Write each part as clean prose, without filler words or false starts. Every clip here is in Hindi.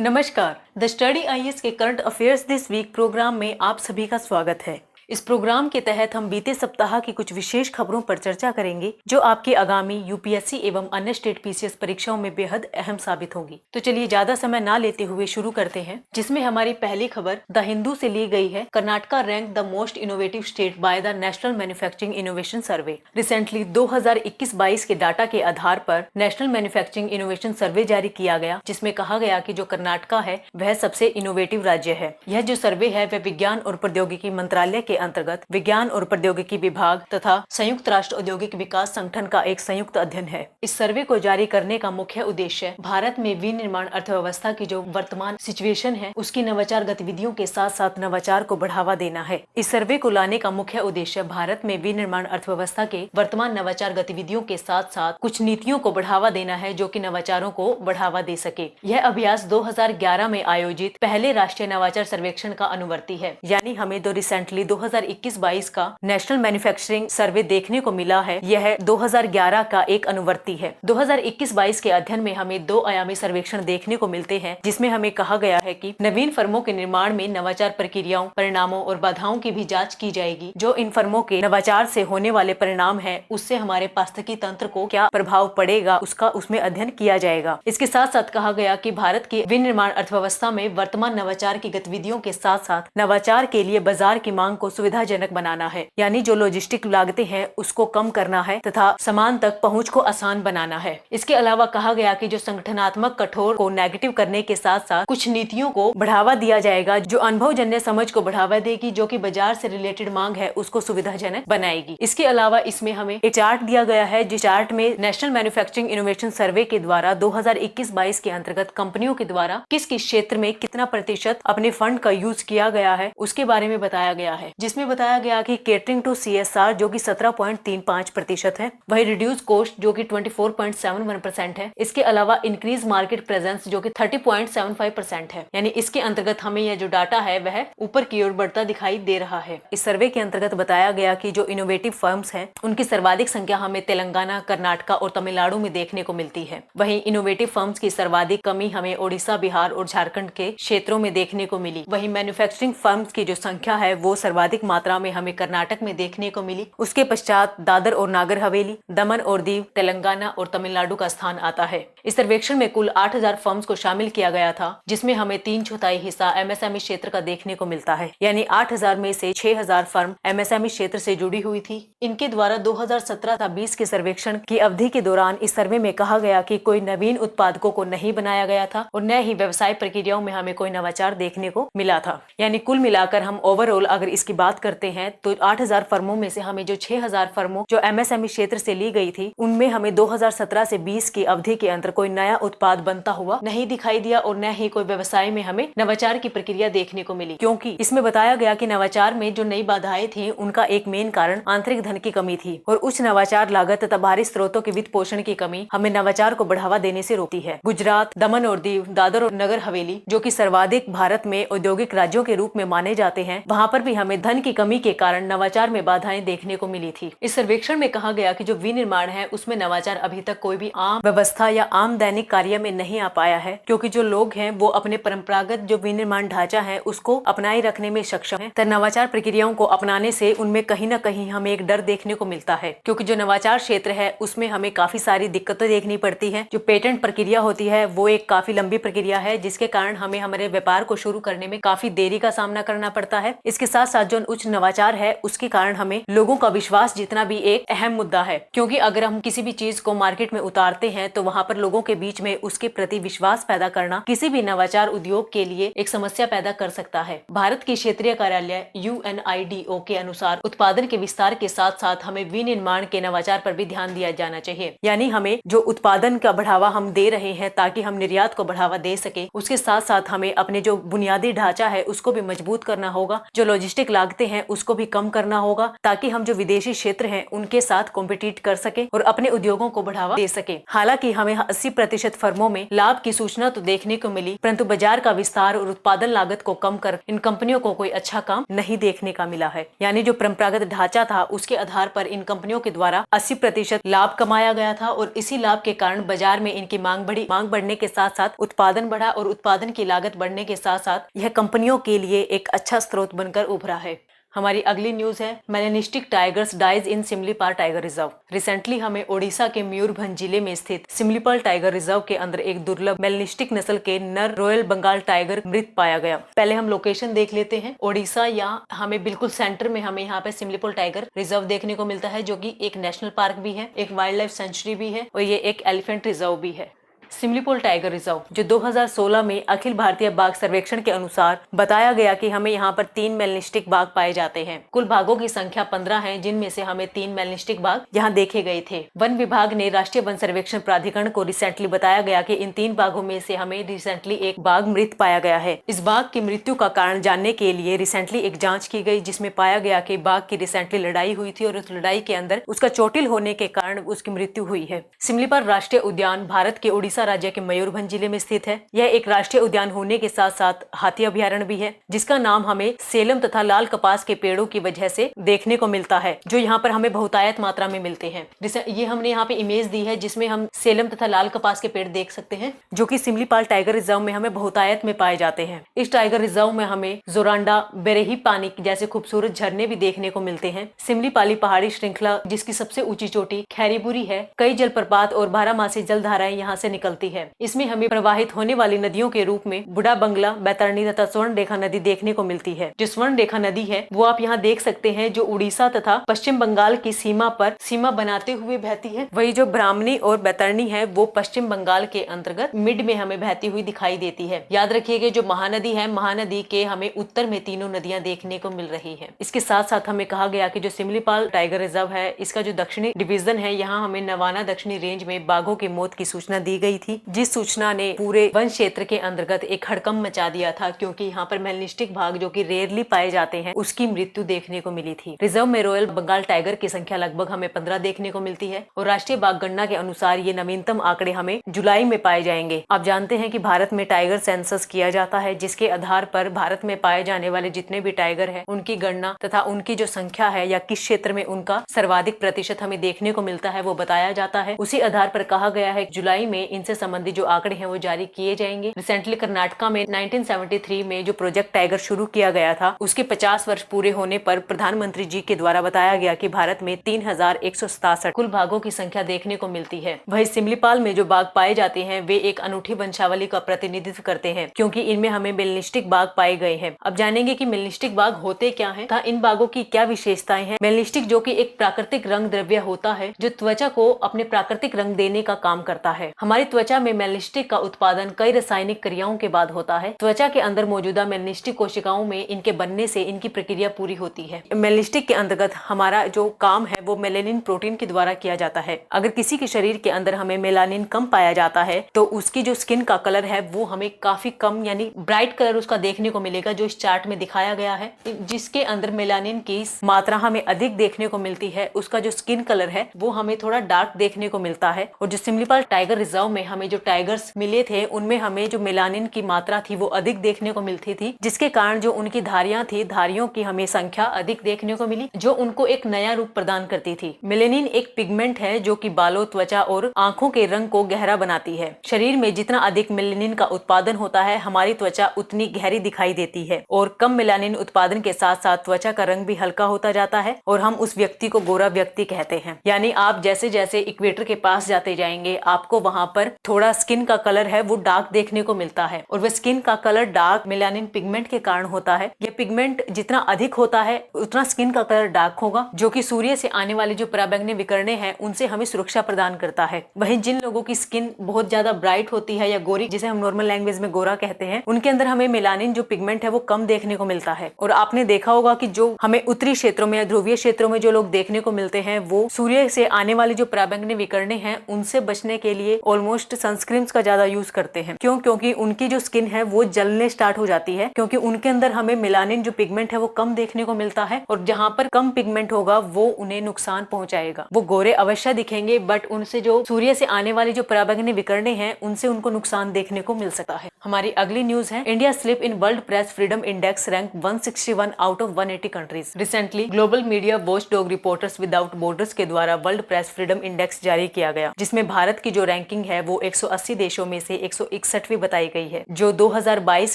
नमस्कार। द स्टडी आईएएस के current affairs this week programme में आप सभी का स्वागत है। इस प्रोग्राम के तहत हम बीते सप्ताह की कुछ विशेष खबरों पर चर्चा करेंगे जो आपके आगामी यूपीएससी एवं अन्य स्टेट पीसीएस परीक्षाओं में बेहद अहम साबित होंगी। तो चलिए ज्यादा समय ना लेते हुए शुरू करते हैं, जिसमें हमारी पहली खबर द हिंदू से ली गई है। Karnataka rank the most innovative state by the national manufacturing innovation survey. Recently 2021-22 के डाटा के आधार पर नेशनल मैन्युफैक्चरिंग इनोवेशन सर्वे जारी किया गया, जिसमें कहा गया कि जो कर्नाटका है वह सबसे इनोवेटिव राज्य है। यह जो सर्वे है वह विज्ञान और प्रौद्योगिकी मंत्रालय के अंतर्गत विज्ञान और प्रौद्योगिकी विभाग तथा संयुक्त राष्ट्र औद्योगिक विकास संगठन का एक संयुक्त अध्ययन है। इस सर्वे को जारी करने का मुख्य उद्देश्य भारत में विनिर्माण अर्थव्यवस्था की जो वर्तमान सिचुएशन है उसकी नवाचार गतिविधियों के साथ साथ नवाचार को बढ़ावा देना है। इस सर्वे को लाने का मुख्य उद्देश्य भारत में विनिर्माण अर्थव्यवस्था के वर्तमान नवाचार गतिविधियों के साथ साथ कुछ नीतियों को बढ़ावा देना है जो कि नवाचारों को बढ़ावा दे सके। यह अभ्यास 2011 में आयोजित पहले राष्ट्रीय नवाचार सर्वेक्षण का अनुवर्ती है। यानी हमें दो रिसेंटली 2021-22 का नेशनल मैन्युफैक्चरिंग सर्वे देखने को मिला है, यह 2011 का एक अनुवर्ती है। 2021-22 के अध्ययन में हमें दो आयामी सर्वेक्षण देखने को मिलते हैं, जिसमें हमें कहा गया है कि नवीन फर्मों के निर्माण में नवाचार प्रक्रियाओं, परिणामों और बाधाओं की भी जांच की जाएगी। जो इन फर्मों के नवाचार से होने वाले परिणाम है उससे हमारे पारिस्थितिकी तंत्र को क्या प्रभाव पड़ेगा उसका उसमें अध्ययन किया जाएगा। इसके साथ साथ कहा गया कि भारत की विनिर्माण अर्थव्यवस्था में वर्तमान नवाचार की गतिविधियों के साथ साथ नवाचार के लिए बाजार की मांग को सुविधाजनक बनाना है, यानी जो लॉजिस्टिक लागतें हैं उसको कम करना है तथा सामान तक पहुंच को आसान बनाना है। इसके अलावा कहा गया कि जो संगठनात्मक कठोर को नेगेटिव करने के साथ साथ कुछ नीतियों को बढ़ावा दिया जाएगा जो अनुभवजन्य समझ को बढ़ावा देगी, जो कि बाजार से रिलेटेड मांग है उसको सुविधाजनक बनाएगी। इसके अलावा इसमें हमें एक चार्ट दिया गया है, जिस चार्ट में नेशनल मैन्युफैक्चरिंग इनोवेशन सर्वे के द्वारा 2021-22 के अंतर्गत कंपनियों के द्वारा किस किस क्षेत्र में कितना प्रतिशत अपने फंड का यूज किया गया है उसके बारे में बताया गया है। जिसमें बताया गया कि केटरिंग टू सीएसआर जो कि 17.35% है, वही रिड्यूस कॉस्ट जो कि 24.71% है। इसके अलावा इंक्रीज मार्केट प्रेजेंस जो कि 30.75% है। यानी इसके अंतर्गत हमें यह जो डाटा है वह ऊपर की ओर बढ़ता दिखाई दे रहा है। इस सर्वे के अंतर्गत बताया गया कि जो इनोवेटिव फर्म्स हैं उनकी सर्वाधिक संख्या हमें तेलंगाना, कर्नाटका और तमिलनाडु में देखने को मिलती है। वहीं इनोवेटिव फर्म्स की सर्वाधिक कमी हमें ओडिशा, बिहार और झारखंड के क्षेत्रों में देखने को मिली। वहीं मैन्युफैक्चरिंग फर्म्स की जो संख्या है वो सर्वाधिक मात्रा में हमें कर्नाटक में देखने को मिली। उसके पश्चात दादर और नागर हवेली, दमन और दीव, तेलंगाना और तमिलनाडु का स्थान आता है। इस सर्वेक्षण में कुल 8000 फर्म्स को शामिल किया गया था, जिसमें हमें 3/4 हिस्सा एमएसएमई क्षेत्र का देखने को मिलता है। यानी 8000 में से 6000 फर्म एमएसएमई क्षेत्र से जुड़ी हुई थी। इनके द्वारा 2017-20 के सर्वेक्षण की अवधि के दौरान इस सर्वे में कहा गया कि कोई नवीन उत्पादकों को नहीं बनाया गया था और न ही व्यवसाय प्रक्रियाओं में हमें कोई नवाचार देखने को मिला था। यानी कुल मिलाकर हम ओवरऑल अगर इसकी बात करते हैं तो 8000 फर्मों में से हमें जो 6000 फर्मों जो एमएसएमई क्षेत्र से ली गई थी उनमें हमें 2017 से 20 की अवधि के अंदर कोई नया उत्पाद बनता हुआ नहीं दिखाई दिया और न ही कोई व्यवसाय में हमें नवाचार की प्रक्रिया देखने को मिली, क्योंकि इसमें बताया गया कि नवाचार में जो नई बाधाएं थी उनका एक मेन कारण आंतरिक धन की कमी थी और उच्च नवाचार लागत तथा बाहरी स्रोतों के वित्त पोषण की कमी हमें नवाचार को बढ़ावा देने से रोकती है। गुजरात, दमन और दीव, दादर और नगर हवेली जो कि सर्वाधिक भारत में औद्योगिक राज्यों के रूप में माने जाते हैं, वहाँ पर भी हमें धन की कमी के कारण नवाचार में बाधाएं देखने को मिली थी। इस सर्वेक्षण में कहा गया कि जो विनिर्माण है उसमें नवाचार अभी तक कोई भी आम व्यवस्था या आम दैनिक कार्य में नहीं आ पाया है, क्योंकि जो लोग हैं वो अपने परंपरागत जो विनिर्माण ढांचा है उसको अपनाए रखने में सक्षम है। तो नवाचार प्रक्रियाओं को अपनाने से उनमें कहीं न कहीं हमें एक डर देखने को मिलता है, क्योंकि जो नवाचार क्षेत्र है उसमें हमें काफी सारी दिक्कतें देखनी पड़ती है। जो पेटेंट प्रक्रिया होती है वो एक काफी लंबी प्रक्रिया है, जिसके कारण हमें हमारे व्यापार को शुरू करने में काफी देरी का सामना करना पड़ता है। इसके साथ साथ जो उच्च नवाचार है उसके कारण हमें लोगों का विश्वास जीतना भी एक अहम मुद्दा है, क्योंकि अगर हम किसी भी चीज को मार्केट में उतारते हैं तो वहाँ पर लोगों के बीच में उसके प्रति विश्वास पैदा करना किसी भी नवाचार उद्योग के लिए एक समस्या पैदा कर सकता है। भारत की क्षेत्रीय कार्यालय UNIDO के अनुसार उत्पादन के विस्तार के साथ साथ हमें विनिर्माण के नवाचार पर भी ध्यान दिया जाना चाहिए। यानी हमें जो उत्पादन का बढ़ावा हम दे रहे हैं ताकि हम निर्यात को बढ़ावा दे सके, उसके साथ साथ हमें अपने जो बुनियादी ढांचा है उसको भी मजबूत करना होगा। जो लॉजिस्टिक लागत भागते हैं उसको भी कम करना होगा, ताकि हम जो विदेशी क्षेत्र हैं उनके साथ कॉम्पिटिट कर सके और अपने उद्योगों को बढ़ावा दे सके। हालांकि हमें 80% फर्मों में लाभ की सूचना तो देखने को मिली, परंतु बाजार का विस्तार और उत्पादन लागत को कम कर इन कंपनियों को कोई अच्छा काम नहीं देखने का मिला है। यानी जो परंपरागत ढांचा था उसके आधार पर इन कंपनियों के द्वारा 80% लाभ कमाया गया था और इसी लाभ के कारण बाजार में इनकी मांग बढ़ी। मांग बढ़ने के साथ साथ उत्पादन बढ़ा और उत्पादन की लागत बढ़ने के साथ साथ यह कंपनियों के लिए एक अच्छा स्रोत बनकर उभरा है। हमारी अगली न्यूज है, melanistic tigers dies in Similipal tiger reserve. Recently हमें ओडिशा के मयूरभंज जिले में स्थित सिमलीपाल टाइगर रिजर्व के अंदर एक दुर्लभ मेलेनिस्टिक नस्ल के नर रॉयल बंगाल टाइगर मृत पाया गया। पहले हम लोकेशन देख लेते हैं। ओडिशा या हमें बिल्कुल सेंटर में हमें यहाँ पे सिमलीपाल टाइगर रिजर्व देखने को मिलता है, जो कि एक नेशनल पार्क भी है, एक वाइल्ड लाइफ सेंचुरी भी है और ये एक एलिफेंट रिजर्व भी है। सिमलीपाल टाइगर रिजर्व जो 2016 में अखिल भारतीय बाघ सर्वेक्षण के अनुसार बताया गया कि हमें यहाँ पर 3 मेलेनिस्टिक बाघ पाए जाते हैं। कुल बाघों की संख्या 15 है, जिनमें से हमें 3 मेलेनिस्टिक बाघ यहाँ देखे गए थे। वन विभाग ने राष्ट्रीय वन सर्वेक्षण प्राधिकरण को रिसेंटली बताया गया कि इन 3 बाघों में से हमें रिसेंटली एक बाघ मृत पाया गया है। इस बाघ की मृत्यु का कारण जानने के लिए रिसेंटली एक जाँच की गई, जिसमें पाया गया कि बाघ की रिसेंटली लड़ाई हुई थी और उस लड़ाई के अंदर उसका चोटिल होने के कारण उसकी मृत्यु हुई है। सिमलीपाल राष्ट्रीय उद्यान भारत के ओडिशा राज्य के मयूरभंज जिले में स्थित है। यह एक राष्ट्रीय उद्यान होने के साथ साथ हाथी अभयारण्य भी है, जिसका नाम हमें सेलम तथा लाल कपास के पेड़ों की वजह से देखने को मिलता है, जो यहाँ पर हमें बहुतायत मात्रा में मिलते हैं। ये हमने यहाँ पे इमेज दी है, जिसमें हम सेलम तथा लाल कपास के पेड़ देख सकते हैं, जो कि सिमलीपाल टाइगर रिजर्व में हमें बहुतायत में पाए जाते हैं। इस टाइगर रिजर्व में हमें जोरांडा, बेरेही पानी जैसे खूबसूरत झरने भी देखने को मिलते हैं। सिमलीपाली पहाड़ी श्रृंखला, जिसकी सबसे ऊंची चोटी खैरीबुरी है, कई जलप्रपात और 12 जल धाराएं यहाँ से निकलती है। इसमें हमें प्रवाहित होने वाली नदियों के रूप में बुढ़ा बंगला, बैतरणी तथा स्वर्ण रेखा नदी देखने को मिलती है। जो स्वर्ण रेखा नदी है वो आप यहाँ देख सकते हैं, जो उड़ीसा तथा पश्चिम बंगाल की सीमा पर सीमा बनाते हुए बहती है। वही जो ब्राह्मणी और बैतरणी है वो पश्चिम बंगाल के अंतर्गत मिड में हमें बहती हुई दिखाई देती है। याद रखिएगा, जो महानदी है, महानदी के हमें उत्तर में तीनों नदियां देखने को मिल रही है। इसके साथ साथ हमें कहा गया कि जो सिमलीपाल टाइगर रिजर्व है, इसका जो दक्षिणी डिवीजन है, यहाँ हमें नवाना दक्षिणी रेंज में बाघों की मौत की सूचना दी गई थी, जिस सूचना ने पूरे वन क्षेत्र के अंतर्गत एक हड़कंप मचा दिया था, क्योंकि यहाँ पर मेलेनिस्टिक बाघ जो कि रेयरली पाए जाते हैं उसकी मृत्यु देखने को मिली थी। रिजर्व में रॉयल बंगाल टाइगर की संख्या लगभग हमें 15 देखने को मिलती है और राष्ट्रीय बाघ गणना के अनुसार ये नवीनतम आंकड़े हमें जुलाई में पाए जाएंगे। आप जानते हैं कि भारत में टाइगर सेंसस किया जाता है, जिसके आधार पर भारत में पाए जाने वाले जितने भी टाइगर है उनकी गणना तथा उनकी जो संख्या है या किस क्षेत्र में उनका सर्वाधिक प्रतिशत हमें देखने को मिलता है वो बताया जाता है। उसी आधार पर कहा गया है जुलाई में इनसे संबंधित जो आंकड़े हैं वो जारी किए जाएंगे। रिसेंटली कर्नाटका में 1973 में जो प्रोजेक्ट टाइगर शुरू किया गया था, उसके 50 वर्ष पूरे होने पर प्रधानमंत्री जी के द्वारा बताया गया कि भारत में 3167 कुल बाघों की संख्या देखने को मिलती है। वही सिमलीपाल में जो बाघ पाए जाते हैं वे एक अनूठी वंशावली का प्रतिनिधित्व करते हैं, क्योंकि इनमें हमें मेलेनिस्टिक बाघ पाए गए हैं। अब जानेंगे कि मेलेनिस्टिक बाघ होते क्या हैं तथा इन बाघों की क्या विशेषताएं हैं। मेलेनिस्टिक जो कि एक प्राकृतिक रंग द्रव्य होता है, जो त्वचा को अपने प्राकृतिक रंग देने का काम करता है। हमारी त्वचा में मेलेनिस्टिक का उत्पादन कई रासायनिक क्रियाओं के बाद होता है। त्वचा के अंदर मौजूदा मेलेनिस्टिक कोशिकाओं में इनके बनने से इनकी प्रक्रिया पूरी होती है। मेलेनिस्टिक के अंतर्गत हमारा जो काम है वो मेलेनिन प्रोटीन के द्वारा किया जाता है। अगर किसी के शरीर के अंदर हमें मेलानिन कम पाया जाता है तो उसकी जो स्किन का कलर है वो हमें काफी कम यानी ब्राइट कलर उसका देखने को मिलेगा, जो इस चार्ट में दिखाया गया है। जिसके अंदर मेलानिन की मात्रा हमें अधिक देखने को मिलती है, उसका जो स्किन कलर है वो हमें थोड़ा डार्क देखने को मिलता है। और जो सिमलीपाल टाइगर रिजर्व में हमें जो टाइगर्स मिले थे उनमें हमें जो मेलानिन की मात्रा थी वो अधिक देखने को मिलती थी, जिसके कारण जो उनकी धारियां थी, धारियों की हमें संख्या अधिक देखने को मिली, जो उनको एक नया रूप प्रदान करती थी। मेलेनिन एक पिगमेंट है जो कि बालों, त्वचा और आंखों के रंग को गहरा बनाती है। शरीर में जितना अधिक मेलेनिन का उत्पादन होता है हमारी त्वचा उतनी गहरी दिखाई देती है, और कम मेलानिन उत्पादन के साथ साथ त्वचा का रंग भी हल्का होता जाता है और हम उस व्यक्ति को गोरा व्यक्ति कहते हैं। यानी आप जैसे जैसे इक्वेटर के पास जाते जाएंगे आपको वहां पर थोड़ा स्किन का कलर है वो डार्क देखने को मिलता है, और वह स्किन का कलर डार्क मेलानिन पिगमेंट के कारण होता है। यह पिगमेंट जितना अधिक होता है उतना स्किन का कलर डार्क होगा, जो कि सूर्य से आने वाली जो पराबैंगनी विकिरणें हैं उनसे हमें सुरक्षा प्रदान करता है। वहीं जिन लोगों की स्किन बहुत ज्यादा ब्राइट होती है या गोरी, जिसे हम नॉर्मल लैंग्वेज में गोरा कहते हैं, उनके अंदर हमें मेलानिन जो पिगमेंट है वो कम देखने को मिलता है। और आपने देखा होगा कि जो हमें उत्तरी क्षेत्रों में या ध्रुवीय क्षेत्रों में जो लोग देखने को मिलते हैं वो सूर्य से आने वाली जो पराबैंगनी विकिरणें हैं उनसे बचने के लिए ऑलमोस्ट ऑलमोस्ट सनस्क्रीन का ज्यादा यूज करते हैं। क्यों? क्योंकि उनकी जो स्किन है वो जलने स्टार्ट हो जाती है, क्योंकि उनके अंदर हमें मेलानिन जो पिगमेंट है वो कम देखने को मिलता है, और जहाँ पर कम पिगमेंट होगा वो उन्हें नुकसान पहुंचाएगा। वो गोरे अवश्य दिखेंगे, बट उनसे जो सूर्य से आने वाली जो पराबैंगनी विकिरणें हैं उनसे उनको नुकसान देखने को मिल सकता है। हमारी अगली न्यूज है, India slip in world press freedom index rank 161 out of 180 countries. Recently global media watchdog reporters without borders के द्वारा वर्ल्ड प्रेस फ्रीडम इंडेक्स जारी किया गया, जिसमें भारत की जो रैंकिंग है वो 180 देशों में से 161वीं बताई गई है। जो 2022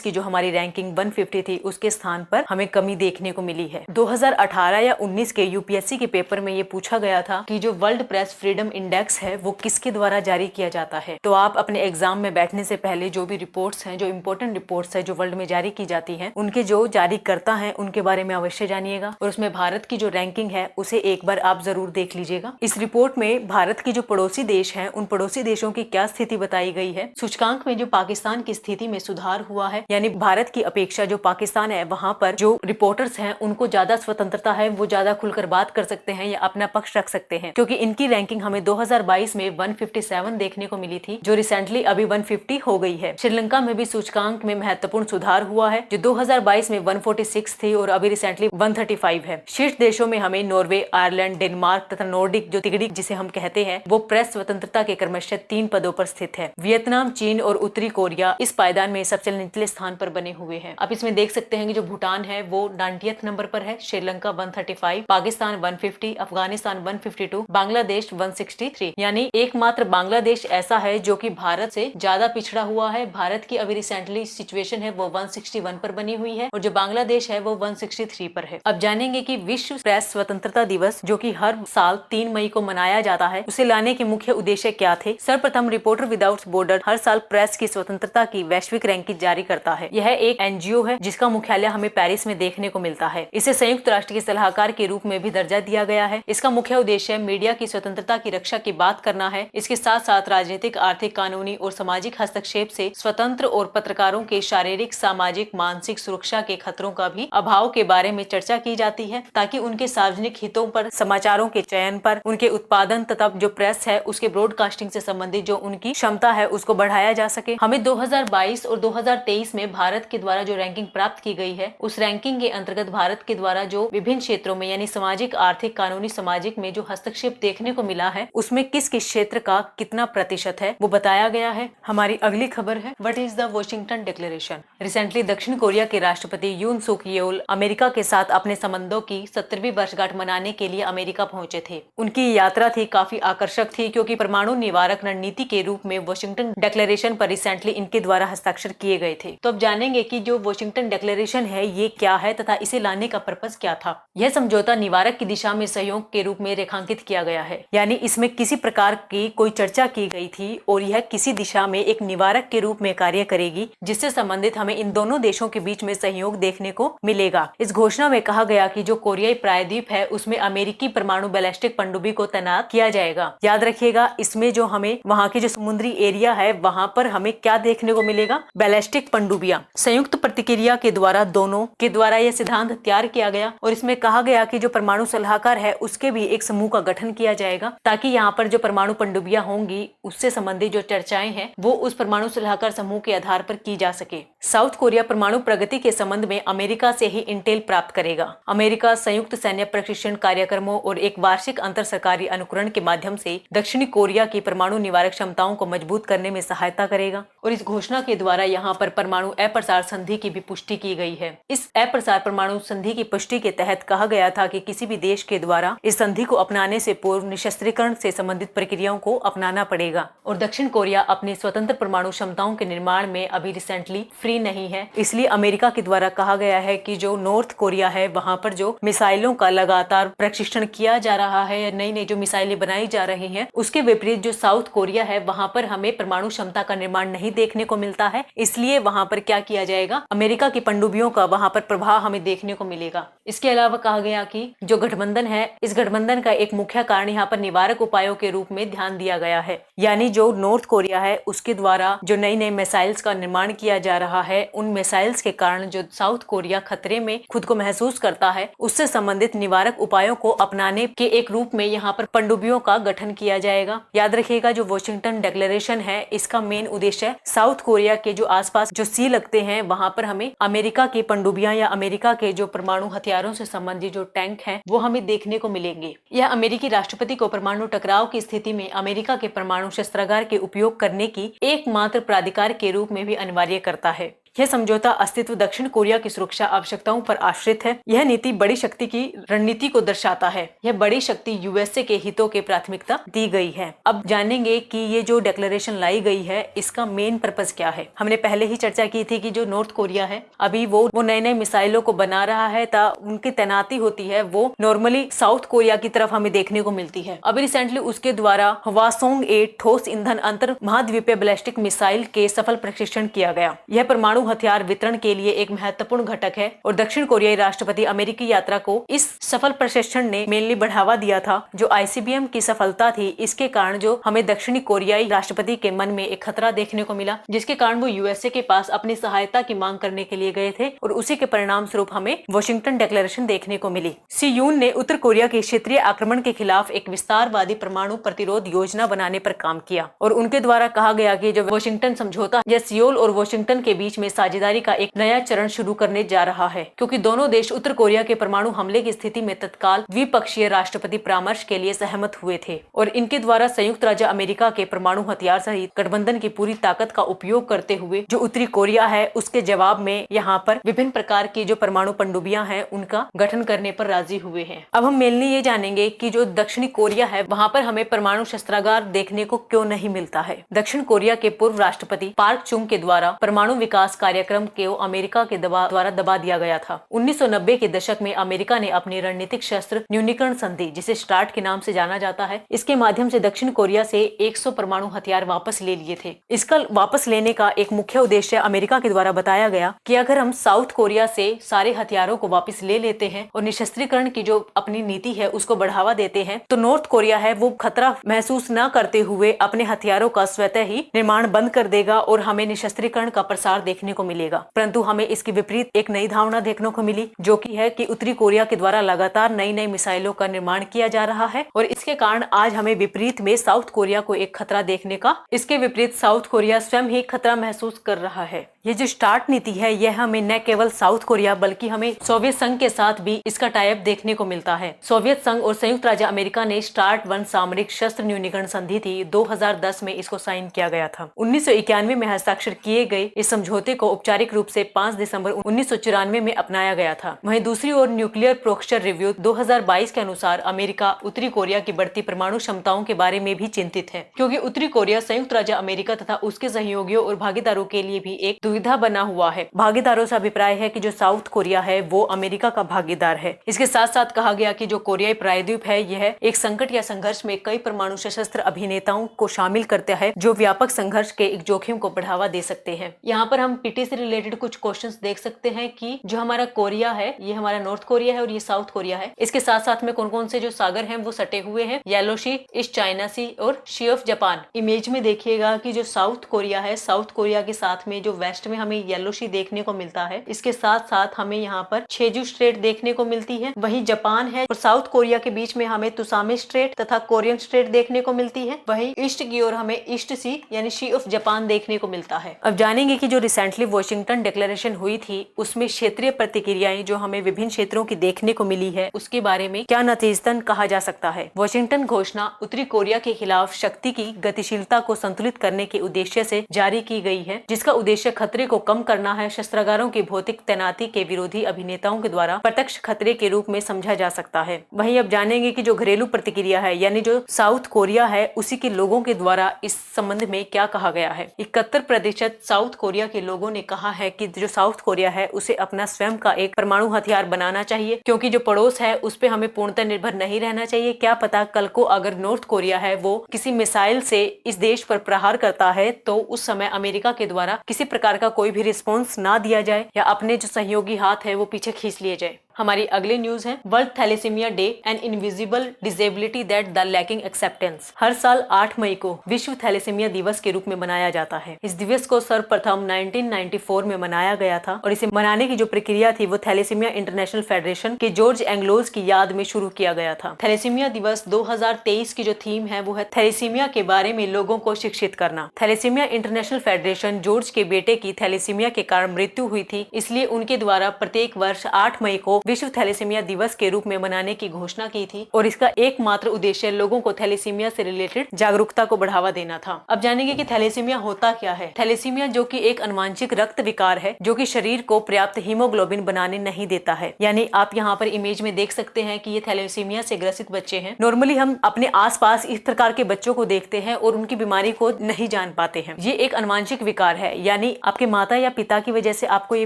की जो हमारी रैंकिंग 150 थी उसके स्थान पर हमें कमी देखने को मिली है। 2018 या 19 के यूपीएससी के पेपर में ये पूछा गया था कि जो वर्ल्ड प्रेस फ्रीडम इंडेक्स है वो किसके द्वारा जारी किया जाता है। तो आप अपने एग्जाम में बैठने से पहले जो भी रिपोर्ट्स हैं, जो इम्पोर्टेंट रिपोर्ट्स है जो वर्ल्ड में जारी की जाती है, उनके जो जारी करता है उनके बारे में अवश्य जानिएगा, और उसमें भारत की जो रैंकिंग है उसे एक बार आप जरूर देख लीजिएगा। इस रिपोर्ट में भारत की जो पड़ोसी देश है उन पड़ोसी देशों की क्या स्थिति बताई गई है। सूचकांक में जो पाकिस्तान की स्थिति में सुधार हुआ है, यानी भारत की अपेक्षा जो पाकिस्तान है वहां पर जो रिपोर्टर्स हैं उनको ज्यादा स्वतंत्रता है, वो ज्यादा खुलकर बात कर सकते हैं या अपना पक्ष रख सकते हैं, क्योंकि इनकी रैंकिंग हमें 2022 में 157 देखने को मिली थी, जो रिसेंटली अभी 150 हो गई है। श्रीलंका में भी सूचकांक में महत्वपूर्ण सुधार हुआ है, जो 2022 में 146 थी और अभी रिसेंटली 135 है। शीर्ष देशों में हमें नॉर्वे, आयरलैंड, डेनमार्क तथा नॉर्डिक जो तिगड़ी जिसे हम कहते हैं वो प्रेस स्वतंत्रता के क्रमशः 3 पदों पर स्थित है। वियतनाम, चीन और उत्तरी कोरिया इस पायदान में सबसे निचले स्थान पर बने हुए हैं। अब इसमें देख सकते हैं कि जो भूटान है वो 90th नंबर पर है, श्रीलंका 135, पाकिस्तान 150, अफगानिस्तान 152, बांग्लादेश 163। यानी एकमात्र बांग्लादेश ऐसा है जो कि भारत से ज्यादा पिछड़ा हुआ है। भारत की अभी रिसेंटली सिचुएशन है वो 161 पर बनी हुई है और जो बांग्लादेश है वो 163 पर है। अब जानेंगे कि विश्व प्रेस स्वतंत्रता दिवस जो कि हर साल 3 मई को मनाया जाता है, उसे लाने के मुख्य उद्देश्य क्या थे। सर्वप्रथम रिपोर्टर विदाउट बॉर्डर हर साल प्रेस की स्वतंत्रता की वैश्विक रैंकिंग जारी करता है। यह एक एनजीओ है जिसका मुख्यालय हमें पेरिस में देखने को मिलता है। इसे संयुक्त राष्ट्र के सलाहकार के रूप में भी दर्जा दिया गया है। इसका मुख्य उद्देश्य मीडिया की स्वतंत्रता की रक्षा की बात करना है। इसके साथ साथ राजनीतिक, आर्थिक, कानूनी और सामाजिक हस्तक्षेप से स्वतंत्र और पत्रकारों के शारीरिक, सामाजिक, मानसिक सुरक्षा के खतरों का भी अभाव के बारे में चर्चा की जाती है, ताकि उनके सार्वजनिक हितों पर, समाचारों के चयन पर, उनके उत्पादन तथा जो प्रेस है उसके ब्रॉडकास्टिंग से संबंधित जो उनकी क्षमता है उसको बढ़ाया जा सके। हमें 2022 और 2023 में भारत के द्वारा जो रैंकिंग प्राप्त की गई है, उस रैंकिंग के अंतर्गत भारत के द्वारा जो विभिन्न क्षेत्रों में यानी सामाजिक, आर्थिक, कानूनी, सामाजिक में जो हस्तक्षेप देखने को मिला है उसमें किस किस क्षेत्र का कितना प्रतिशत है वो बताया गया है। हमारी अगली खबर है, what is the Washington declaration. Recently दक्षिण कोरिया के राष्ट्रपति यून सुक येओल अमेरिका के साथ अपने संबंधों की 70वीं वर्षगांठ मनाने के लिए अमेरिका पहुंचे थे। उनकी यात्रा थी काफी आकर्षक थी, क्योंकि परमाणु निवारक रणनीति के रूप में वॉशिंगटन डिक्लेरेशन पर रिसेंटली इनके द्वारा हस्ताक्षर किए गए थे। तो अब जानेंगे कि जो वॉशिंगटन डिक्लेरेशन है ये क्या है तथा इसे लाने का पर्पस क्या था। यह समझौता निवारक की दिशा में सहयोग के रूप में रेखांकित किया गया है, यानी इसमें किसी प्रकार की कोई चर्चा की गई थी और यह किसी दिशा में एक निवारक के रूप में कार्य करेगी, जिससे संबंधित हमें इन दोनों देशों के बीच में सहयोग देखने को मिलेगा। इस घोषणा में कहा गया कि जो कोरियाई प्रायद्वीप है उसमें अमेरिकी परमाणु बैलिस्टिक पनडुब्बी को तैनात किया जाएगा। याद रखिएगा, इसमें जो हमें वहाँ की जो समुद्री एरिया है वहाँ पर हमें क्या देखने को मिलेगा, बैलिस्टिक पनडुब्बियां। संयुक्त प्रतिक्रिया के द्वारा दोनों के द्वारा यह सिद्धांत तैयार किया गया और इसमें कहा गया कि जो परमाणु सलाहकार है उसके भी एक समूह का गठन किया जाएगा, ताकि यहाँ पर जो परमाणु पनडुब्बियां होंगी उससे संबंधित जो चर्चाएं हैं वो उस परमाणु सलाहकार समूह के आधार पर की जा सके। साउथ कोरिया परमाणु प्रगति के संबंध में अमेरिका से ही इंटेल प्राप्त करेगा। अमेरिका संयुक्त सैन्य प्रशिक्षण कार्यक्रमों और एक वार्षिक अंतर सरकारी अनुकरण के माध्यम से दक्षिणी कोरिया की परमाणु निवारक क्षमताओं को मजबूत करने में सहायता करेगा। और इस घोषणा के द्वारा यहाँ पर परमाणु अप्रसार संधि की भी पुष्टि की गई है। इस अप्रसार परमाणु संधि की पुष्टि के तहत कहा गया था कि किसी भी देश के द्वारा इस संधि को अपनाने से पूर्व निशस्त्रीकरण से संबंधित प्रक्रियाओं को अपनाना पड़ेगा। और दक्षिण कोरिया अपनी स्वतंत्र परमाणु क्षमताओं के निर्माण में अभी रिसेंटली फ्री नहीं है, इसलिए अमेरिका के द्वारा कहा गया है कि जो नॉर्थ कोरिया है वहाँ पर जो मिसाइलों का लगातार प्रशिक्षण किया जा रहा है, नई नई जो मिसाइलें बनाई जा रही हैं, उसके विपरीत जो साउथ कोरिया है वहाँ पर हमें परमाणु क्षमता का निर्माण नहीं देखने को मिलता है। इसलिए वहाँ पर क्या किया जाएगा, अमेरिका की पनडुब्बियों का वहाँ पर प्रभाव हमें देखने को मिलेगा। इसके अलावा कहा गया कि जो गठबंधन है, इस गठबंधन का एक मुख्य कारण यहाँ पर निवारक उपायों के रूप में ध्यान दिया गया है, यानी जो नॉर्थ कोरिया है उसके द्वारा जो नई नई मिसाइल्स का निर्माण किया जा रहा है, उन मिसाइल्स के कारण जो साउथ कोरिया खतरे में खुद को महसूस करता है, उससे संबंधित निवारक उपायों को अपनाने के एक रूप में यहाँ पर पनडुब्बियों का गठन किया जाएगा। याद रखिएगा, जो वॉशिंगटन वॉशिंगटन डिक्लेरेशन है, इसका मेन उद्देश्य साउथ कोरिया के जो आसपास जो सी लगते हैं वहां पर हमें अमेरिका की पनडुब्बियां या अमेरिका के जो परमाणु हथियारों से संबंधित जो टैंक हैं वो हमें देखने को मिलेंगे। यह अमेरिकी राष्ट्रपति को परमाणु टकराव की स्थिति में अमेरिका के परमाणु शस्त्रागार के उपयोग करने की एकमात्र प्राधिकार के रूप में भी अनिवार्य करता है। यह समझौता अस्तित्व दक्षिण कोरिया की सुरक्षा आवश्यकताओं पर आश्रित है। यह नीति बड़ी शक्ति की रणनीति को दर्शाता है। यह बड़ी शक्ति यूएसए के हितों के प्राथमिकता दी गई है। अब जानेंगे कि ये जो डिक्लेरेशन लाई गई है इसका मेन पर्पस क्या है। हमने पहले ही चर्चा की थी कि जो नॉर्थ कोरिया है अभी वो नए नए मिसाइलों को बना रहा है, उनकी तैनाती होती है वो नॉर्मली साउथ कोरिया की तरफ हमें देखने को मिलती है। अभी रिसेंटली उसके द्वारा हवासोंग-8 ठोस ईंधन अंतर महाद्वीपीय बैलिस्टिक मिसाइल के सफल प्रशिक्षण किया गया। यह परमाणु हथियार वितरण के लिए एक महत्वपूर्ण घटक है और दक्षिण कोरियाई राष्ट्रपति अमेरिकी यात्रा को इस सफल प्रशिक्षण ने मेनली बढ़ावा दिया था। जो आईसीबीएम की सफलता थी इसके कारण जो हमें दक्षिणी कोरियाई राष्ट्रपति के मन में एक खतरा देखने को मिला, जिसके कारण वो यूएसए के पास अपनी सहायता की मांग करने के लिए गए थे और उसी के परिणाम स्वरूप हमें वॉशिंगटन डिक्लेरेशन देखने को मिली। सी यून ने उत्तर कोरिया के क्षेत्रीय आक्रमण के खिलाफ एक विस्तारवादी परमाणु प्रतिरोध योजना बनाने पर काम किया और उनके द्वारा कहा गया कि जो वॉशिंगटन समझौता या सियोल और वॉशिंगटन के बीच में साझेदारी का एक नया चरण शुरू करने जा रहा है, क्योंकि दोनों देश उत्तर कोरिया के परमाणु हमले की स्थिति में तत्काल द्विपक्षीय राष्ट्रपति परामर्श के लिए सहमत हुए थे और इनके द्वारा संयुक्त राज्य अमेरिका के परमाणु हथियार सहित गठबंधन की पूरी ताकत का उपयोग करते हुए जो उत्तरी कोरिया है उसके जवाब में यहाँ पर विभिन्न प्रकार की जो परमाणु पनडुब्बियां हैं उनका गठन करने पर राजी हुए हैं। अब हम मेनली ये जानेंगे कि जो दक्षिणी कोरिया है वहाँ पर हमें परमाणु शस्त्रागार देखने को क्यों नहीं मिलता है। दक्षिण कोरिया के पूर्व राष्ट्रपति पार्क चुंग के द्वारा परमाणु विकास कार्यक्रम को अमेरिका के द्वारा दबा दिया गया था। 1990 के दशक में अमेरिका ने अपनी रणनीतिक शस्त्र न्यूनीकरण संधि, जिसे स्टार्ट के नाम से जाना जाता है, इसके माध्यम से दक्षिण कोरिया से 100 परमाणु हथियार वापस ले लिए थे। इसका वापस लेने का एक मुख्य उद्देश्य अमेरिका के द्वारा बताया गया कि अगर हम साउथ कोरिया से सारे हथियारों को वापस ले लेते हैं और निशस्त्रीकरण की जो अपनी नीति है उसको बढ़ावा देते हैं तो नॉर्थ कोरिया है वो खतरा महसूस न करते हुए अपने हथियारों का स्वतः ही निर्माण बंद कर देगा और हमें निशस्त्रीकरण का प्रसार देखने को मिलेगा। परंतु हमें इसके विपरीत एक नई धारणा देखने को मिली, जो कि है कि उत्तरी कोरिया के द्वारा लगातार नई नई मिसाइलों का निर्माण किया जा रहा है और इसके कारण आज हमें विपरीत में साउथ कोरिया को एक खतरा देखने का, इसके विपरीत साउथ कोरिया स्वयं ही खतरा महसूस कर रहा है। ये जो स्टार्ट नीति है यह हमें न केवल साउथ कोरिया बल्कि हमें सोवियत संघ के साथ भी इसका टाइप देखने को मिलता है। सोवियत संघ और संयुक्त राज्य अमेरिका ने स्टार्ट 1 सामरिक शस्त्र न्यूनीकरण संधि थी, 2010 में इसको साइन किया गया था। 1991 में हस्ताक्षर किए गए इस समझौते को औपचारिक रूप से 5 दिसंबर 1994 में अपनाया गया था। वहीं दूसरी ओर न्यूक्लियर प्रोक्चर रिव्यू 2022 के अनुसार अमेरिका उत्तरी कोरिया की बढ़ती परमाणु क्षमताओं के बारे में भी चिंतित है, क्योंकि उत्तरी कोरिया संयुक्त राज्य अमेरिका तथा उसके सहयोगियों और भागीदारों के लिए भी एक दुविधा बना हुआ है। भागीदारों से अभिप्राय है कि जो साउथ कोरिया है वो अमेरिका का भागीदार है। इसके साथ साथ कहा गया कि जो कोरियाई प्रायद्वीप है यह एक संकट या संघर्ष में कई परमाणु सशस्त्र अभिनेताओं को शामिल करता है, जो व्यापक संघर्ष के एक जोखिम को बढ़ावा दे सकते हैं। यहाँ पर हम पीटी से रिलेटेड कुछ क्वेश्चंस देख सकते हैं कि जो हमारा कोरिया है ये हमारा नॉर्थ कोरिया है और ये साउथ कोरिया है। इसके साथ साथ में कौन कौन से जो सागर हैं वो सटे हुए हैं, येलो सी, ईस्ट चाइना सी और सी ऑफ जापान। इमेज में देखिएगा कि जो साउथ कोरिया है, साउथ कोरिया के साथ में जो वेस्ट में हमें येलो सी देखने को मिलता है, इसके साथ साथ हमें यहाँ पर छेजू स्ट्रेट देखने को मिलती है। वहीं जापान है और साउथ कोरिया के बीच में हमें तुसामे स्ट्रेट तथा कोरियन स्ट्रेट देखने को मिलती है। वहीं ईस्ट की ओर हमें ईस्ट सी यानी सी ऑफ जापान देखने को मिलता है। अब जानेंगे कि जो रिसेंटली वॉशिंगटन डिक्लेरेशन हुई थी उसमें क्षेत्रीय प्रतिक्रियाएं जो हमें विभिन्न क्षेत्रों की देखने को मिली है उसके बारे में क्या नतीजतन कहा जा सकता है। वॉशिंगटन घोषणा उत्तरी कोरिया के खिलाफ शक्ति की गतिशीलता को संतुलित करने के उद्देश्य से जारी की गई है, जिसका उद्देश्य खतरे को कम करना है। शस्त्रागारों की भौतिक तैनाती के विरोधी अभिनेताओं के द्वारा प्रत्यक्ष खतरे के रूप में समझा जा सकता है। वहीं अब जानेंगे कि जो घरेलू प्रतिक्रिया है यानी जो साउथ कोरिया है उसी के लोगों के द्वारा इस संबंध में क्या कहा गया है। 71% साउथ कोरिया के लोगों ने कहा है कि जो साउथ कोरिया है उसे अपना स्वयं का एक परमाणु हथियार बनाना चाहिए, क्योंकि जो पड़ोस है उस पे हमें पूर्णतः निर्भर नहीं रहना चाहिए। क्या पता कल को अगर नॉर्थ कोरिया है वो किसी मिसाइल से इस देश पर प्रहार करता है तो उस समय अमेरिका के द्वारा किसी प्रकार का कोई भी रिस्पॉन्स ना दिया जाए या अपने जो सहयोगी हाथ है वो पीछे खींच लिए जाए। हमारी अगली न्यूज है world thalassemia day an invisible disability that the lacking acceptance. हर साल 8 मई को विश्व थैलेसीमिया दिवस के रूप में मनाया जाता है। इस दिवस को सर्वप्रथम 1994 में मनाया गया था और इसे मनाने की जो प्रक्रिया थी वो थैलेसीमिया इंटरनेशनल फेडरेशन के जॉर्ज एंग्लोज की याद में शुरू किया गया था। थैलेसीमिया दिवस 2023 की जो थीम है वो है थैलेसीमिया के बारे में लोगों को शिक्षित करना। थैलेसीमिया इंटरनेशनल फेडरेशन जॉर्ज के बेटे की थैलेसीमिया के कारण मृत्यु हुई थी, इसलिए उनके द्वारा प्रत्येक वर्ष 8 मई को विश्व थैलेसीमिया दिवस के रूप में मनाने की घोषणा की थी और इसका एकमात्र उद्देश्य लोगों को थैलेसीमिया से रिलेटेड जागरूकता को बढ़ावा देना था। अब जानेंगे कि थैलेसीमिया होता क्या है। थैलेसीमिया जो कि एक अनुवांशिक रक्त विकार है जो कि शरीर को पर्याप्त हीमोग्लोबिन बनाने नहीं देता है। यानी आप यहाँ पर इमेज में देख सकते हैं कि ये थैलेसीमिया से ग्रसित बच्चे हैं। नॉर्मली हम अपने आसपास इस प्रकार के बच्चों को देखते हैं और उनकी बीमारी को नहीं जान पाते हैं। ये एक अनुवांशिक विकार है, यानी आपके माता या पिता की वजह से आपको ये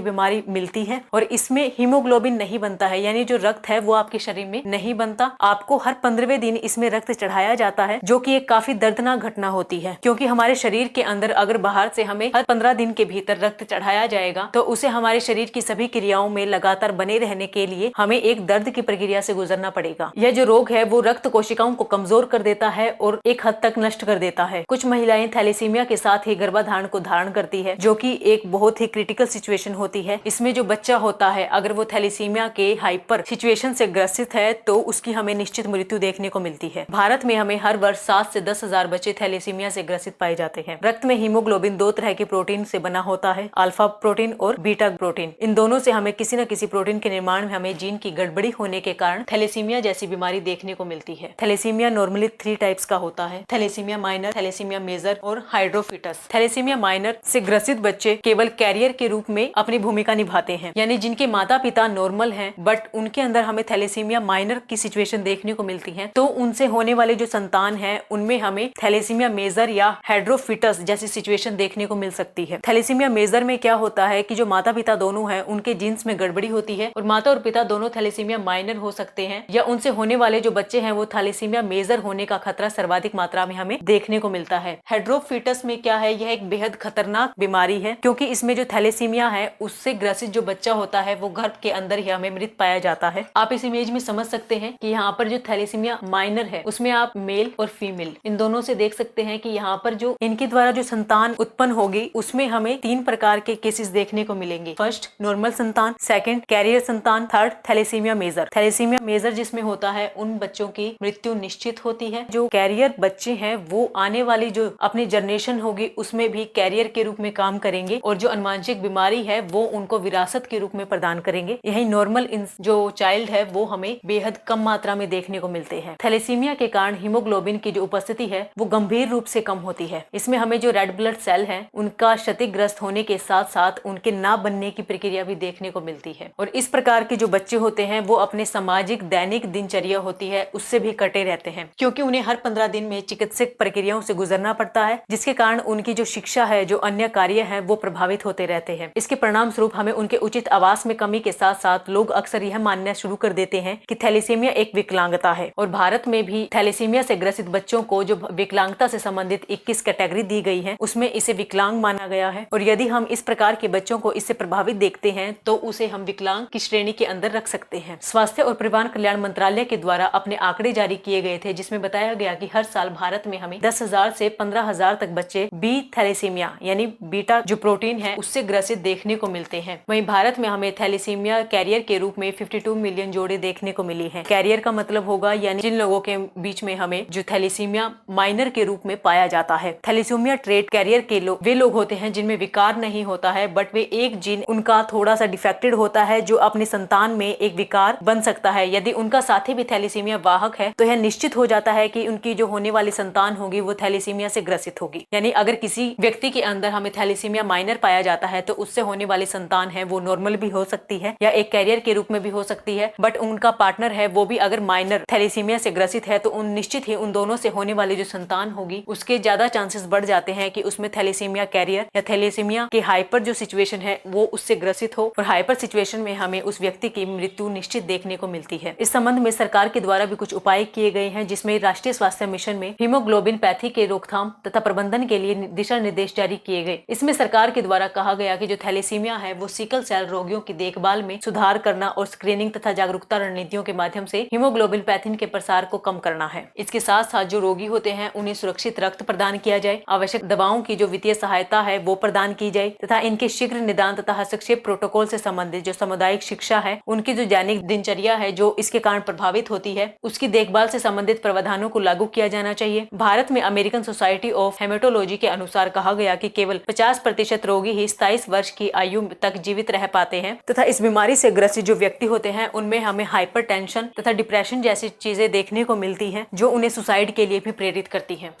बीमारी मिलती है और इसमें हीमोग्लोबिन नहीं बनता है, यानी जो रक्त है वो आपके शरीर में नहीं बनता। आपको हर 15वें दिन इसमें रक्त चढ़ाया जाता है, जो कि एक काफी दर्दनाक घटना होती है, क्योंकि हमारे शरीर के अंदर अगर बाहर से हमें हर 15 दिन के भीतर रक्त चढ़ाया जाएगा तो उसे हमारे शरीर की सभी क्रियाओं में लगातार बने रहने के लिए हमें एक दर्द की प्रक्रिया से गुजरना पड़ेगा। यह जो रोग है वो रक्त कोशिकाओं को कमजोर कर देता है और एक हद तक नष्ट कर देता है। कुछ महिलाएं थैलेसीमिया के साथ ही गर्भाधारण को धारण करती है, जो कि एक बहुत ही क्रिटिकल सिचुएशन होती है। इसमें जो बच्चा होता है अगर वो थैलेसीमिया के हाइपर सिचुएशन से ग्रसित है तो उसकी हमें निश्चित मृत्यु देखने को मिलती है। भारत में हमें हर वर्ष 7 से 10 हजार बच्चे थैलेसीमिया से ग्रसित पाए जाते हैं। रक्त में हीमोग्लोबिन 2 तरह के प्रोटीन से बना होता है, अल्फा प्रोटीन और बीटा प्रोटीन। इन दोनों से हमें किसी न किसी प्रोटीन के निर्माण में हमें जीन की गड़बड़ी होने के कारण थैलेसीमिया जैसी बीमारी देखने को मिलती है। थैलेसीमिया नॉर्मली 3 टाइप्स का होता है, थैलेसीमिया माइनर, थैलेसीमिया मेजर और हाइड्रोफिटस। थैलेसीमिया माइनर से ग्रसित बच्चे केवल कैरियर के रूप में अपनी भूमिका निभाते हैं, यानी जिनके माता पिता नॉर्मल हैं बट उनके अंदर हमें थैलेसीमिया माइनर की सिचुएशन देखने को मिलती है, तो उनसे होने वाले जो संतान है उनमें हमें थैलेसीमिया मेजर या हाइड्रोफिटस जैसी सिचुएशन देखने को मिल सकती है। थैलेसीमिया मेजर में क्या होता है कि जो माता पिता दोनों हैं उनके जीन्स में गड़बड़ी होती है और माता और पिता दोनों थैलेसीमिया माइनर हो सकते हैं, या उनसे होने वाले जो बच्चे हैं वो थैलेसीमिया मेजर होने का खतरा सर्वाधिक मात्रा में हमें देखने को मिलता है। हाइड्रोफिटस में क्या है, यह एक बेहद खतरनाक बीमारी है, क्योंकि इसमें जो थैलेसीमिया है उससे ग्रसित जो बच्चा होता है वो गर्भ के अंदर ही हमें मृत पाया जाता है। आप इस इमेज में समझ सकते हैं कि यहाँ पर जो थैलेसीमिया माइनर है उसमें आप मेल और फीमेल इन दोनों से देख सकते हैं कि यहाँ पर जो इनके द्वारा जो संतान उत्पन्न होगी उसमें हमें 3 प्रकार के केसेस देखने को मिलेंगे। फर्स्ट नॉर्मल संतान, सेकंड कैरियर संतान, third thalassemia major. Thalassemia major जिसमें होता है उन बच्चों की मृत्यु निश्चित होती है। जो कैरियर बच्चे हैं वो आने वाली जो अपनी जनरेशन होगी उसमें भी कैरियर के रूप में काम करेंगे और जो अनुवांशिक बीमारी है वो उनको विरासत के रूप में प्रदान करेंगे। यही नॉर्मल जो चाइल्ड है वो हमें बेहद कम मात्रा में देखने को मिलते हैं। थैलेसीमिया के कारण हीमोग्लोबिन की जो उपस्थिति है वो गंभीर रूप से कम होती है। इसमें हमें जो रेड ब्लड सेल है उनका क्षतिग्रस्त होने के साथ साथ उनके ना बनने की प्रक्रिया भी देखने को मिलती है और इस प्रकार के जो बच्चे होते हैं वो अपने सामाजिक दैनिक दिनचर्या होती है उससे भी कटे रहते हैं, क्योंकि उन्हें हर 15 दिन में चिकित्सक प्रक्रियाओं से गुजरना पड़ता है, जिसके कारण उनकी जो शिक्षा है, जो अन्य कार्य है वो प्रभावित होते रहते हैं। इसके परिणाम स्वरूप हमें उनके उचित आवास में कमी के साथ साथ लोग अक्सर यह मानना शुरू कर देते हैं कि थैलेसीमिया एक विकलांगता है और भारत में भी थैलेसीमिया से ग्रसित बच्चों को जो विकलांगता से संबंधित 21 कैटेगरी दी गई है उसमें इसे विकलांग माना गया है और यदि हम इस प्रकार के बच्चों को इससे प्रभावित देखते हैं तो उसे हम विकलांग की श्रेणी के अंदर रख सकते हैं। स्वास्थ्य और परिवार कल्याण मंत्रालय के द्वारा अपने आंकड़े जारी किए गए थे जिसमें बताया गया कि हर साल भारत में हमें 10,000 से 15,000 तक बच्चे बी थैलेसीमिया यानी बीटा जो प्रोटीन है उससे ग्रसित देखने को मिलते हैं। वहीं भारत में हमें थैलेसीमिया कैरियर के रूप में 52 मिलियन जोड़े देखने को मिली है। कैरियर का मतलब होगा यानी जिन लोगों के बीच में हमें जो थैलेसीमिया माइनर के रूप में पाया जाता है। थैलेसीमिया ट्रेट कैरियर के लोग वे लोग होते हैं जिनमें विकार नहीं होता है बट वे एक जीन उनका थोड़ा सा डिफेक्टेड होता है जो अपने संतान में एक विकार बन सकता है। यदि उनका साथी भी थैलेसीमिया वाहक है तो यह निश्चित हो जाता है कि उनकी जो होने वाली संतान होगी वो थैलेसीमिया से ग्रसित होगी। यानी अगर किसी व्यक्ति के अंदर हमें थैलेसीमिया माइनर पाया जाता है तो उससे होने वाली संतान है वो नॉर्मल भी हो सकती है या एक कैरियर के रूप में भी हो सकती है, बट उनका पार्टनर है वो भी अगर माइनर थैलेसीमिया से ग्रसित है तो उन निश्चित ही उन दोनों से होने वाली जो संतान होगी उसके ज्यादा चांसेस बढ़ जाते हैं कि उसमें थैलेसीमिया कैरियर या थैलेसीमिया के हाइपर जो सिचुएशन है वो उससे ग्रसित हो और हाइपर सिचुएशन में हमें उस व्यक्ति की मृत्यु निश्चित देखने को मिलती है। इस संबंध में सरकार के द्वारा भी कुछ उपाय किए गए हैं जिसमें राष्ट्रीय स्वास्थ्य मिशन में हीमोग्लोबिन पैथी के रोकथाम तथा प्रबंधन के लिए दिशा निर्देश जारी किए गए। इसमें सरकार के द्वारा कहा गया कि जो थैलेसीमिया है वो सिकल सेल रोगियों की देखभाल में सुधार करना करना और स्क्रीनिंग तथा जागरूकता रणनीतियों के माध्यम से हीमोग्लोबिन पैथीन के प्रसार को कम करना है। इसके साथ साथ जो रोगी होते हैं उन्हें सुरक्षित रक्त प्रदान किया जाए, आवश्यक दवाओं की जो वित्तीय सहायता है वो प्रदान की जाए तथा इनके शीघ्र निदान तथा हस्तक्षेप प्रोटोकॉल से संबंधित जो सामुदायिक शिक्षा है, उनकी जो दैनिक दिनचर्या है जो इसके कारण प्रभावित होती है, उसकी देखभाल से संबंधित प्रावधानों को लागू किया जाना चाहिए। भारत में अमेरिकन सोसाइटी ऑफ हेमेटोलॉजी के अनुसार कहा गया कि केवल 50% रोगी ही 27 वर्ष की आयु तक जीवित रह पाते हैं तथा इस बीमारी से ग्रसित जो व्यक्ति होते हैं उनमें हमें हाइपरटेंशन तथा डिप्रेशन जैसी चीजें देखने को मिलती हैं जो उन्हें सुसाइड के लिए भी प्रेरित करती हैं।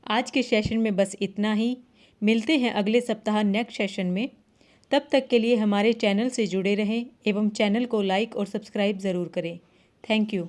आज के सेशन में बस इतना ही। मिलते हैं अगले सप्ताह नेक्स्ट सेशन में। तब तक के लिए हमारे चैनल से जुड़े रहें एवं चैनल को लाइक और सब्सक्राइब ज़रूर करें। Thank you.